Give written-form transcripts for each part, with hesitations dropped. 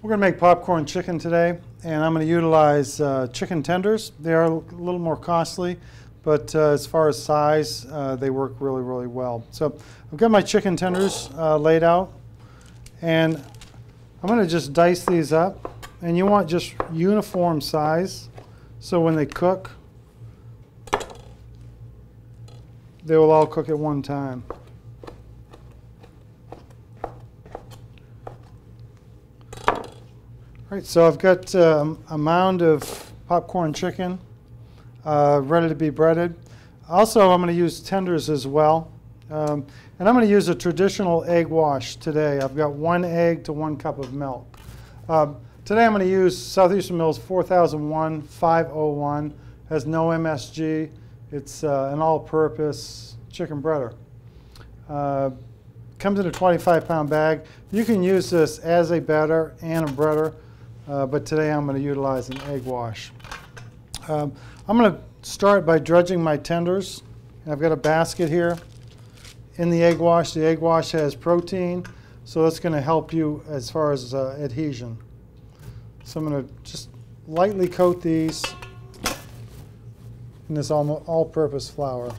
We're going to make popcorn chicken today, and I'm going to utilize chicken tenders. They are a little more costly, but as far as size, they work really, really well. So I've got my chicken tenders laid out, and I'm going to just dice these up. And you want just uniform size, so when they cook, they will all cook at one time. All right, so I've got a mound of popcorn chicken ready to be breaded. Also, I'm going to use tenders as well. And I'm going to use a traditional egg wash today. I've got 1 egg to 1 cup of milk. Today I'm going to use Southeastern Mills 4001 501. Has no MSG. It's an all-purpose chicken breader. Comes in a 25-pound bag. You can use this as a batter and a breader. But today I'm going to utilize an egg wash. I'm going to start by dredging my tenders. I've got a basket here in the egg wash. The egg wash has protein, so that's going to help you as far as adhesion. So I'm going to just lightly coat these in this all-purpose flour.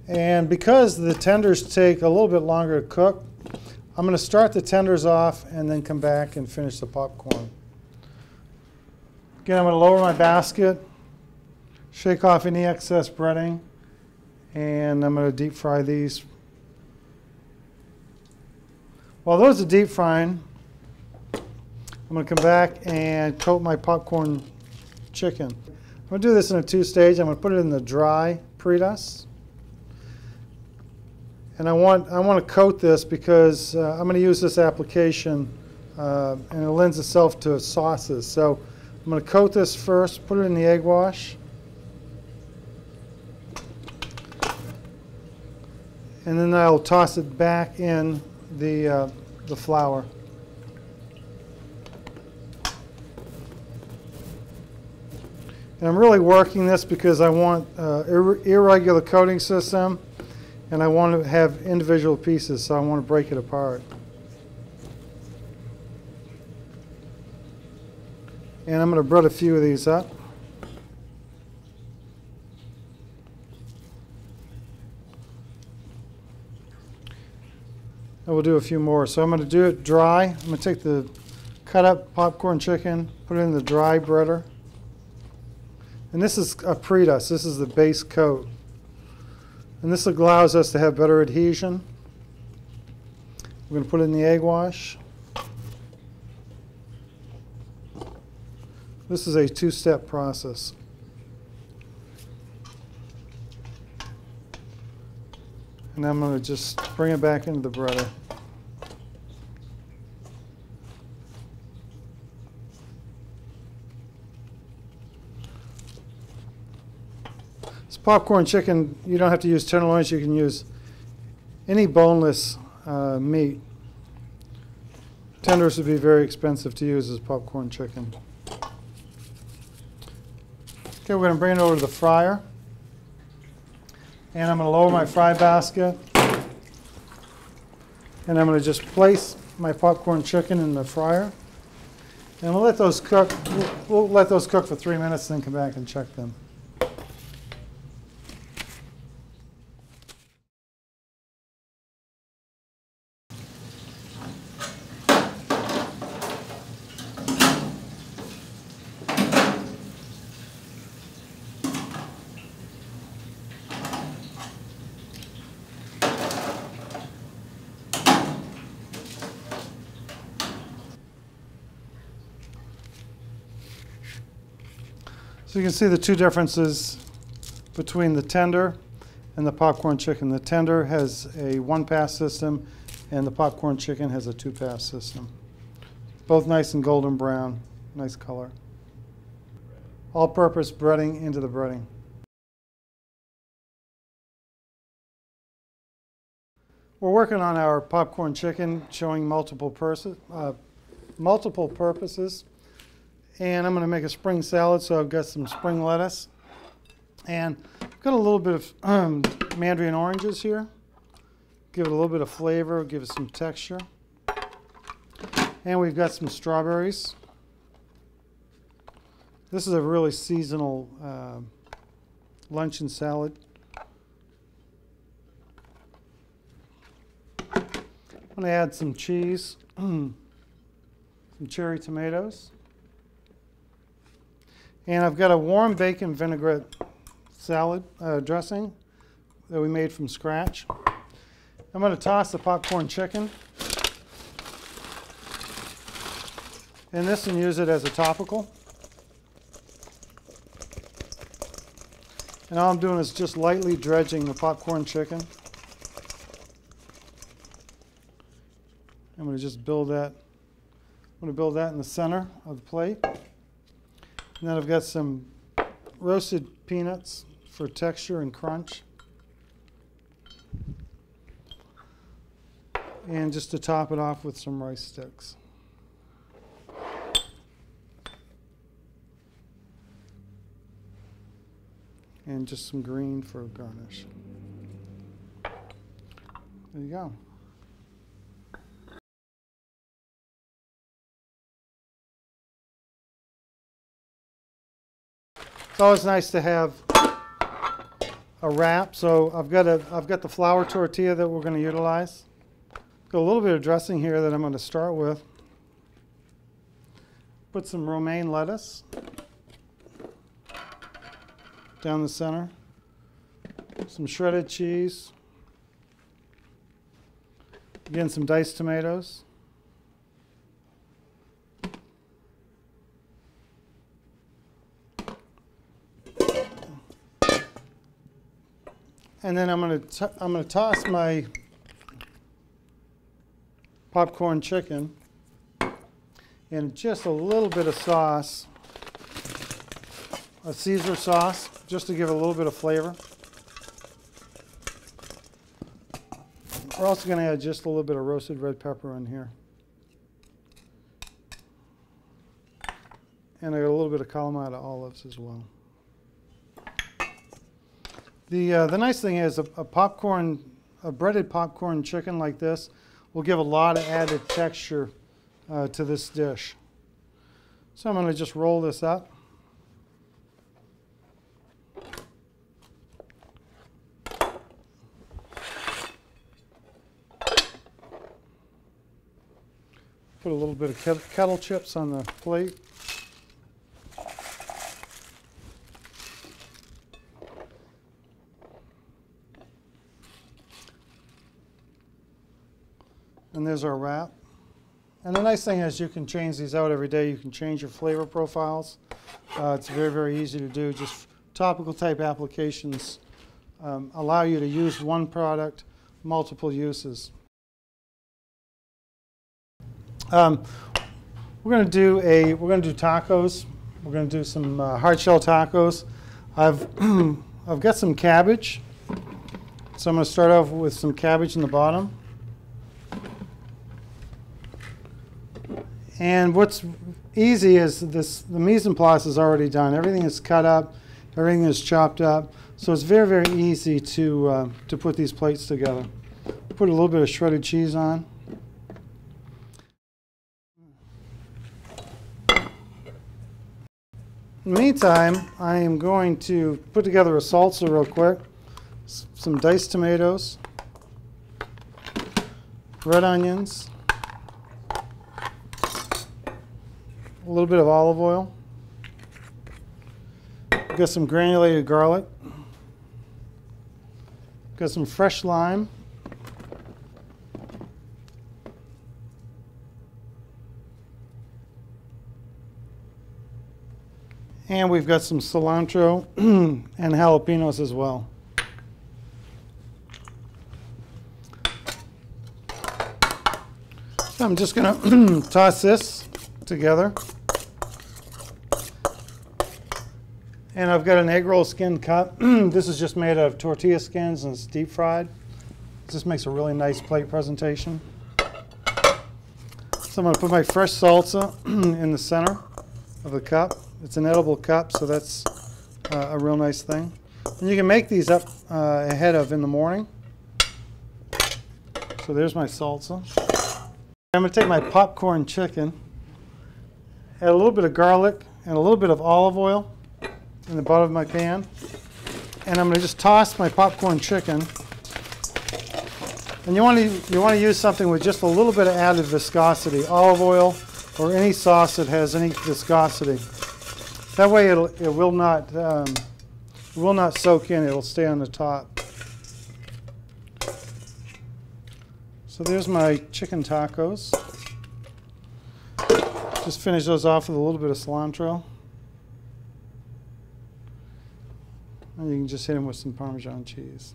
And because the tenders take a little bit longer to cook, I'm going to start the tenders off and then come back and finish the popcorn. Again, I'm going to lower my basket, shake off any excess breading, and I'm going to deep fry these. While those are deep frying, I'm going to come back and coat my popcorn chicken. I'm going to do this in a 2-stage. I'm going to put it in the dry pre-dust. And I want to coat this because I'm going to use this application and it lends itself to sauces. So I'm going to coat this first, put it in the egg wash. And then I'll toss it back in the flour. And I'm really working this because I want irregular coating system. And I want to have individual pieces, so I want to break it apart. And I'm going to bread a few of these up. And we'll do a few more. So I'm going to do it dry. I'm going to take the cut up popcorn chicken, put it in the dry breader. And this is a pre-dust. This is the base coat. And this allows us to have better adhesion. We're going to put it in the egg wash. This is a 2-step process. And I'm going to just bring it back into the breader. Popcorn chicken, you don't have to use tenderloins. You can use any boneless meat. Tenders would be very expensive to use as popcorn chicken. Okay, we're going to bring it over to the fryer. And I'm going to lower my fry basket. And I'm going to just place my popcorn chicken in the fryer. And we'll let those cook. We'll let those cook for 3 minutes and then come back and check them. So you can see the two differences between the tender and the popcorn chicken. The tender has a 1-pass system and the popcorn chicken has a 2-pass system. Both nice and golden brown, nice color. All-purpose breading into the breading. We're working on our popcorn chicken showing multiple purposes. And I'm going to make a spring salad, so I've got some spring lettuce. And I've got a little bit of mandarin oranges here. Give it a little bit of flavor, give it some texture. And we've got some strawberries. This is a really seasonal luncheon salad. I'm going to add some cheese, some cherry tomatoes. And I've got a warm bacon vinaigrette salad dressing that we made from scratch. I'm going to toss the popcorn chicken in this and use it as a topical. And all I'm doing is just lightly dredging the popcorn chicken. I'm going to just build that. I'm going to build that in the center of the plate. And then I've got some roasted peanuts for texture and crunch. And just to top it off with some rice sticks. And just some green for garnish. There you go. It's always nice to have a wrap. So I've got the flour tortilla that we're going to utilize. Got a little bit of dressing here that I'm going to start with. Put some romaine lettuce down the center. Some shredded cheese. Again, some diced tomatoes. And then I'm going to toss my popcorn chicken in just a little bit of sauce, a Caesar sauce, just to give it a little bit of flavor. We're also going to add just a little bit of roasted red pepper in here. And I got a little bit of Kalamata olives as well. The nice thing is a breaded popcorn chicken like this will give a lot of added texture to this dish. So I'm going to just roll this up. Put a little bit of kettle chips on the plate. And there's our wrap. And the nice thing is you can change these out every day. You can change your flavor profiles. It's very, very easy to do. Just topical type applications allow you to use one product, multiple uses. We're going to do tacos. We're going to do some hard shell tacos. I've got some cabbage. So I'm going to start off with some cabbage in the bottom. And what's easy is the mise en place is already done. Everything is cut up, everything is chopped up. So it's very, very easy to put these plates together. Put a little bit of shredded cheese on. In the meantime, I am going to put together a salsa real quick. Some diced tomatoes, red onions, a little bit of olive oil. Got some granulated garlic. Got some fresh lime. And we've got some cilantro and jalapenos as well. So I'm just going to toss this together. And I've got an egg roll skin cup. This is just made of tortilla skins and it's deep fried. This makes a really nice plate presentation. So I'm going to put my fresh salsa in the center of the cup. It's an edible cup, so that's a real nice thing. And you can make these up ahead of in the morning. So there's my salsa. I'm going to take my popcorn chicken, add a little bit of garlic and a little bit of olive oil in the bottom of my pan, and I'm going to just toss my popcorn chicken. And you want to use something with just a little bit of added viscosity, olive oil or any sauce that has any viscosity. That way it will not soak in, it will stay on the top. So there's my chicken tacos. Just finish those off with a little bit of cilantro. And you can just hit them with some Parmesan cheese.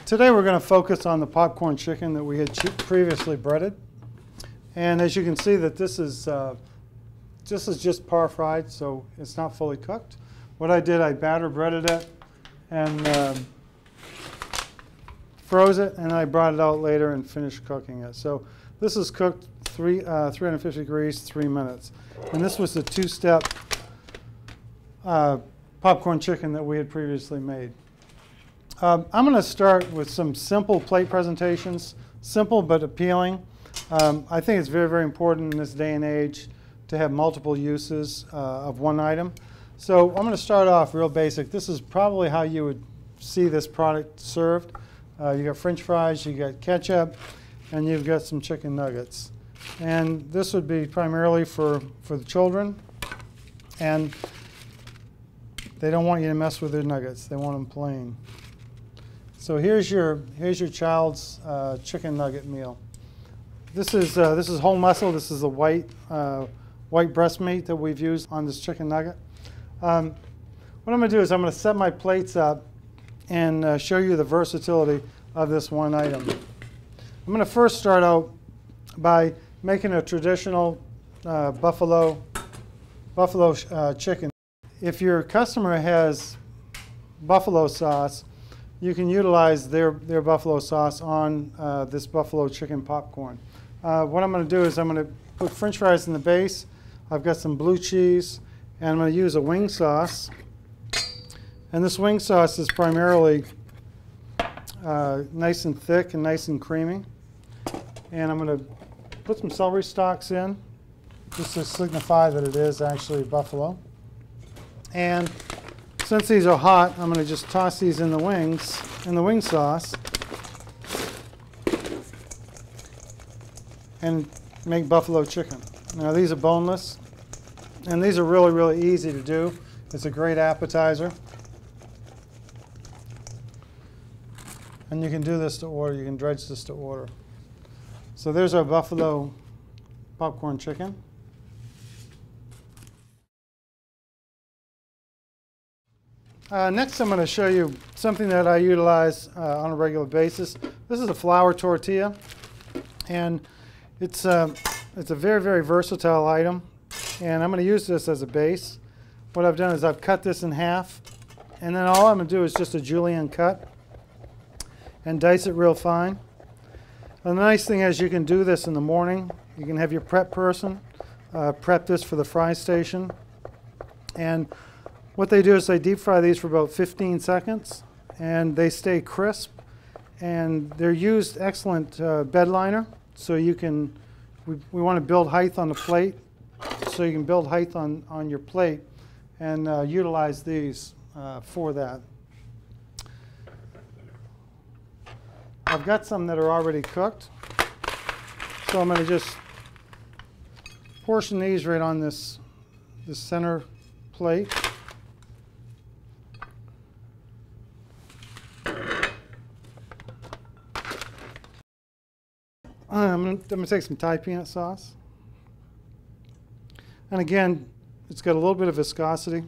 Today we're going to focus on the popcorn chicken that we had previously breaded. And as you can see that this is just par fried, so it's not fully cooked. What I did, I batter breaded it and froze it, and I brought it out later and finished cooking it. So this is cooked 350 degrees, 3 minutes. And this was the two-step popcorn chicken that we had previously made. I'm going to start with some simple plate presentations, simple but appealing. I think it's very, very important in this day and age to have multiple uses of one item. So I'm going to start off real basic. This is probably how you would see this product served. You got French fries, you got ketchup, and you've got some chicken nuggets. And this would be primarily for the children. And they don't want you to mess with their nuggets. They want them plain. So here's your child's chicken nugget meal. This is whole muscle. This is the white breast meat that we've used on this chicken nugget. What I'm going to do is I'm going to set my plates up and show you the versatility of this one item. I'm going to first start out by making a traditional buffalo chicken. If your customer has buffalo sauce, you can utilize their buffalo sauce on this buffalo chicken popcorn. What I'm going to do is I'm going to put French fries in the base. I've got some blue cheese, and I'm going to use a wing sauce. And this wing sauce is primarily nice and thick and nice and creamy. And I'm going to put some celery stalks in, just to signify that it is actually buffalo. And since these are hot, I'm going to just toss these in the wing sauce, and make buffalo chicken. Now these are boneless, and these are really, really easy to do. It's a great appetizer. And you can do this to order. You can dredge this to order. So there's our buffalo popcorn chicken. Next, I'm going to show you something that I utilize on a regular basis. This is a flour tortilla, and it's a very, very versatile item. And I'm going to use this as a base. What I've done is I've cut this in half, and then all I'm going to do is just a julienne cut and dice it real fine. And the nice thing is you can do this in the morning. You can have your prep person prep this for the fry station. And what they do is they deep fry these for about 15 seconds, and they stay crisp, and they're used excellent bed liner. So you can, we want to build height on the plate, so you can build height on your plate and utilize these for that. I've got some that are already cooked, so I'm going to just portion these right on this center plate. I'm going to take some Thai peanut sauce. And again, it's got a little bit of viscosity.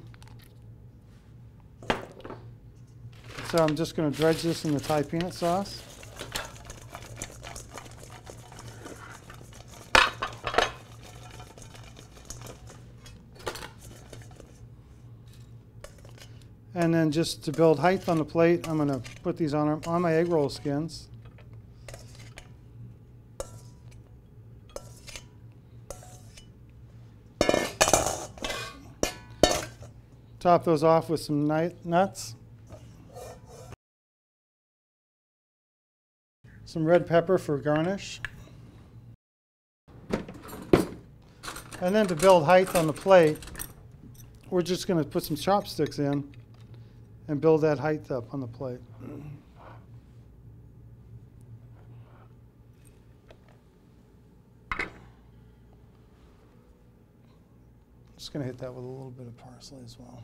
So I'm just going to dredge this in the Thai peanut sauce. And then just to build height on the plate, I'm going to put these on my egg roll skins. top those off with some nuts. Some red pepper for garnish. And then to build height on the plate, we're just going to put some chopsticks in and build that height up on the plate. Just going to hit that with a little bit of parsley as well.